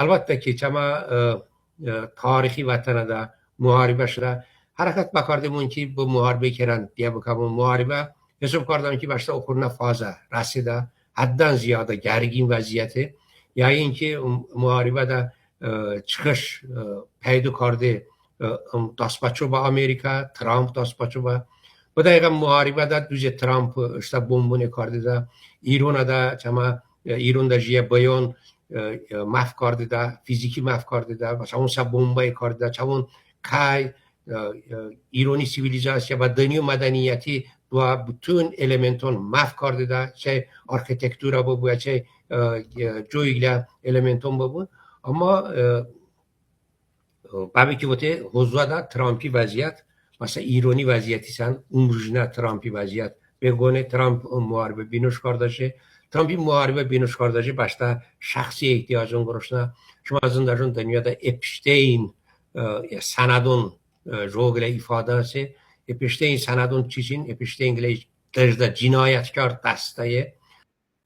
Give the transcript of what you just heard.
البته که چما تاریخی وطن ده محاربه شده حرکت بکردمون که به محاربه کردن دیگه بکنم محاربه حساب کردم که باشته اخورنا فازه رسیده حداً زیاده گرگین وضعیته یا اینکه محاربه ده çıkış پیدا کرده دست بچو با امریکا ترامپ دست بچو با و دقیقا محاربه ده دوزه ترامپ اشتا بومبونه کرده ده ایران ده چما ایران ده جیه بیان محو کرده ده فیزیکی محو کرده ده و چون سب بمبای کرده ده چون که ایرانی سیویلیزاسیا و دنیا مدنیتی و بتون elementون محو کرده ده چه آرکیتکتورا ببود چه جویگلا elementون ببود اما بابی که وقتی حضور ده ترامپی وضعیت مثلا ایرانی وضعیتی سن اونجوری ترامپی وضعیت بگونه ترامپ محاربه بینوش کردشه ترامپی محاربه بینوش کردشه باشته شخصی احتیاجون گرشنه شما از اون درجون دنیا اپشتین سندون روگل ifade است اپشتین سندون چیزین اپشتین گلی تجده جنایتکار دسته